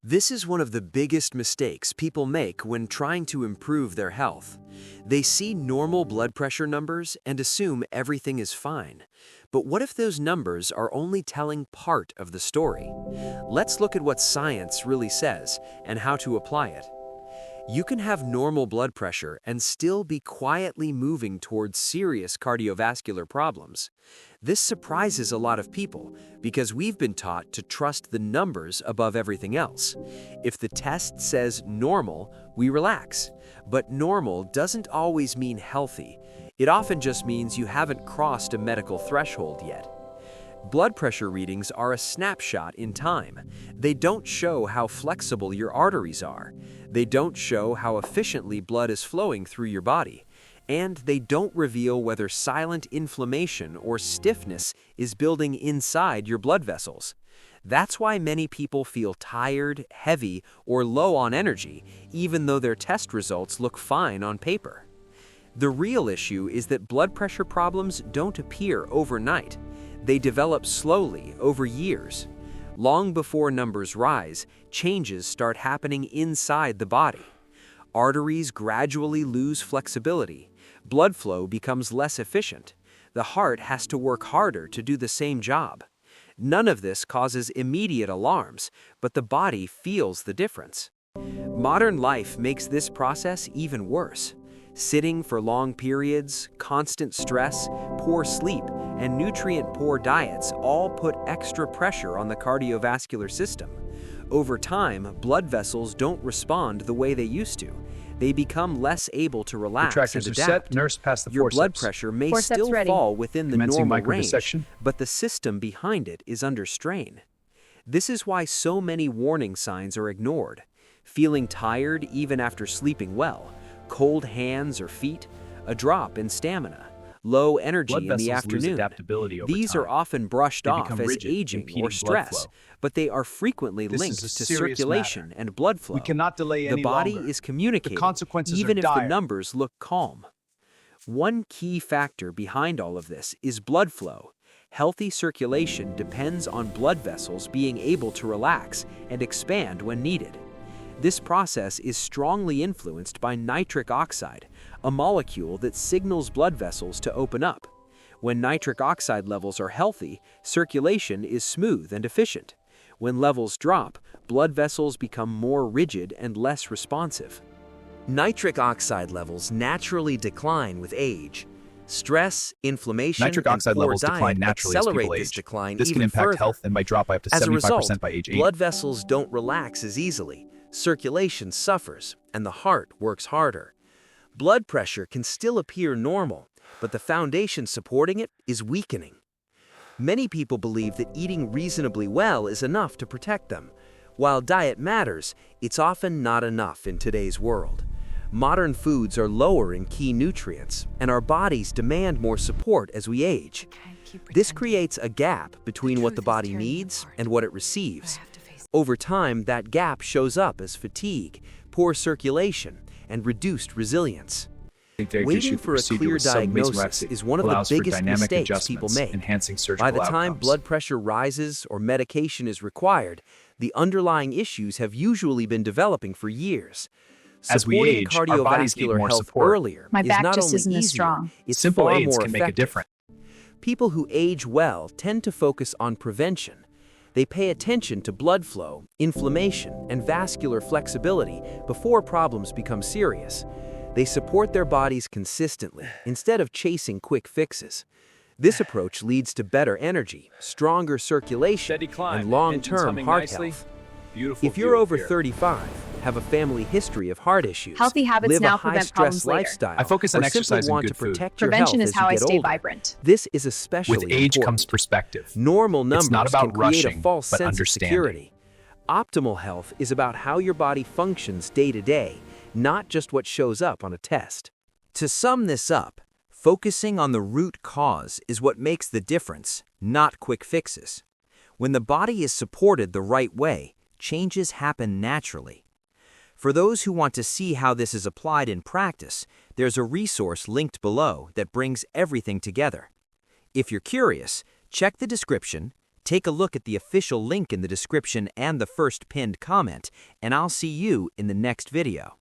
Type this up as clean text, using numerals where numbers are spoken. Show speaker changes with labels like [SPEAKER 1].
[SPEAKER 1] This is one of the biggest mistakes people make when trying to improve their health. They see normal blood pressure numbers and assume everything is fine. But what if those numbers are only telling part of the story? Let's look at what science really says and how to apply it. You can have normal blood pressure and still be quietly moving towards serious cardiovascular problems. This surprises a lot of people because we've been taught to trust the numbers above everything else. If the test says normal, we relax. But normal doesn't always mean healthy. It often just means you haven't crossed a medical threshold yet. Blood pressure readings are a snapshot in time. They don't show how flexible your arteries are. They don't show how efficiently blood is flowing through your body. And they don't reveal whether silent inflammation or stiffness is building inside your blood vessels. That's why many people feel tired, heavy, or low on energy, even though their test results look fine on paper. The real issue is that blood pressure problems don't appear overnight. They develop slowly over years. Long before numbers rise, changes start happening inside the body. Arteries gradually lose flexibility. Blood flow becomes less efficient. The heart has to work harder to do the same job. None of this causes immediate alarms, but the body feels the difference. Modern life makes this process even worse. Sitting for long periods, constant stress, poor sleep, and nutrient-poor diets all put extra pressure on the cardiovascular system. Over time, blood vessels don't respond the way they used to. They become less able to relax and adapt.
[SPEAKER 2] Set, nurse, pass the
[SPEAKER 1] Your
[SPEAKER 2] forceps.
[SPEAKER 1] blood pressure may
[SPEAKER 3] Forceps
[SPEAKER 1] still
[SPEAKER 3] ready.
[SPEAKER 1] fall within the
[SPEAKER 2] Commencing
[SPEAKER 1] normal range,
[SPEAKER 2] microdissection.
[SPEAKER 1] but the system behind it is under strain. This is why so many warning signs are ignored. Feeling tired even after sleeping well, cold hands or feet, a drop in stamina, low energy
[SPEAKER 2] Blood
[SPEAKER 1] in the
[SPEAKER 2] vessels lose
[SPEAKER 1] afternoon.
[SPEAKER 2] adaptability over
[SPEAKER 1] These
[SPEAKER 2] time.
[SPEAKER 1] are often brushed
[SPEAKER 2] They
[SPEAKER 1] off
[SPEAKER 2] become
[SPEAKER 1] as
[SPEAKER 2] rigid,
[SPEAKER 1] aging
[SPEAKER 2] impeding
[SPEAKER 1] or
[SPEAKER 2] blood
[SPEAKER 1] stress,
[SPEAKER 2] flow.
[SPEAKER 1] but they are frequently
[SPEAKER 2] This
[SPEAKER 1] linked
[SPEAKER 2] is a
[SPEAKER 1] to
[SPEAKER 2] serious
[SPEAKER 1] circulation
[SPEAKER 2] matter.
[SPEAKER 1] and blood flow.
[SPEAKER 2] We cannot delay
[SPEAKER 1] The
[SPEAKER 2] any
[SPEAKER 1] body
[SPEAKER 2] longer.
[SPEAKER 1] is communicating,
[SPEAKER 2] consequences are
[SPEAKER 1] even if the
[SPEAKER 2] dire.
[SPEAKER 1] numbers look calm. One key factor behind all of this is blood flow. Healthy circulation depends on blood vessels being able to relax and expand when needed. This process is strongly influenced by nitric oxide, a molecule that signals blood vessels to open up. When nitric oxide levels are healthy, circulation is smooth and efficient. When levels drop, blood vessels become more rigid and less responsive. Nitric oxide levels naturally decline with age. Stress, inflammation,
[SPEAKER 2] Nitric
[SPEAKER 1] and
[SPEAKER 2] oxide
[SPEAKER 1] poor
[SPEAKER 2] levels decline
[SPEAKER 1] diet
[SPEAKER 2] naturally as
[SPEAKER 1] accelerate
[SPEAKER 2] people
[SPEAKER 1] this
[SPEAKER 2] age.
[SPEAKER 1] decline
[SPEAKER 2] This can
[SPEAKER 1] even
[SPEAKER 2] impact
[SPEAKER 1] further.
[SPEAKER 2] health and might drop by up to
[SPEAKER 1] As a
[SPEAKER 2] 75%
[SPEAKER 1] result,
[SPEAKER 2] by age 8.
[SPEAKER 1] blood vessels don't relax as easily, circulation suffers, and the heart works harder. Blood pressure can still appear normal, but the foundation supporting it is weakening. Many people believe that eating reasonably well is enough to protect them. While diet matters, it's often not enough in today's world. Modern foods are lower in key nutrients, and our bodies demand more support as we age. This creates a gap between what the body needs and what it receives. Over time, that gap shows up as fatigue, poor circulation, and reduced resilience. Waiting for a clear diagnosis is one of the biggest mistakes people make. By the time blood pressure rises or medication is required, the underlying issues have usually been developing for years.
[SPEAKER 2] As we
[SPEAKER 1] Supporting
[SPEAKER 2] age, our bodies need
[SPEAKER 1] cardiovascular
[SPEAKER 2] more
[SPEAKER 1] health
[SPEAKER 2] support.
[SPEAKER 1] earlier
[SPEAKER 3] My
[SPEAKER 1] is
[SPEAKER 3] back
[SPEAKER 1] not
[SPEAKER 3] just
[SPEAKER 1] only
[SPEAKER 3] isn't as
[SPEAKER 1] easier,
[SPEAKER 3] strong.
[SPEAKER 1] it's
[SPEAKER 2] Simple
[SPEAKER 1] far
[SPEAKER 2] aids
[SPEAKER 1] more
[SPEAKER 2] can make a
[SPEAKER 1] effective.
[SPEAKER 2] difference.
[SPEAKER 1] People who age well tend to focus on prevention. They pay attention to blood flow, inflammation, and vascular flexibility before problems become serious. They support their bodies consistently instead of chasing quick fixes. This approach leads to better energy, stronger circulation, and long-term heart health. If you're over 35, have a family history of heart issues,
[SPEAKER 3] Healthy habits
[SPEAKER 1] live
[SPEAKER 3] now
[SPEAKER 1] a
[SPEAKER 3] prevent
[SPEAKER 1] high-stress
[SPEAKER 3] problems later.
[SPEAKER 1] lifestyle,
[SPEAKER 2] I focus on
[SPEAKER 1] or
[SPEAKER 2] exercise
[SPEAKER 1] simply
[SPEAKER 2] and
[SPEAKER 1] want
[SPEAKER 2] good
[SPEAKER 1] to
[SPEAKER 2] food.
[SPEAKER 1] protect your
[SPEAKER 3] Prevention
[SPEAKER 1] health
[SPEAKER 3] is
[SPEAKER 1] as
[SPEAKER 3] how
[SPEAKER 1] you
[SPEAKER 3] I
[SPEAKER 1] get
[SPEAKER 3] stay
[SPEAKER 1] older,
[SPEAKER 3] vibrant.
[SPEAKER 1] this is especially
[SPEAKER 2] With age
[SPEAKER 1] important.
[SPEAKER 2] comes perspective.
[SPEAKER 1] Normal numbers
[SPEAKER 2] It's not about
[SPEAKER 1] can create a
[SPEAKER 2] rushing,
[SPEAKER 1] false
[SPEAKER 2] but
[SPEAKER 1] sense
[SPEAKER 2] understanding.
[SPEAKER 1] of security. Optimal health is about how your body functions day to day, not just what shows up on a test. To sum this up, focusing on the root cause is what makes the difference, not quick fixes. When the body is supported the right way, changes happen naturally. For those who want to see how this is applied in practice, there's a resource linked below that brings everything together. If you're curious, check the description, Take a look at the official link in the description and the first pinned comment, and I'll see you in the next video.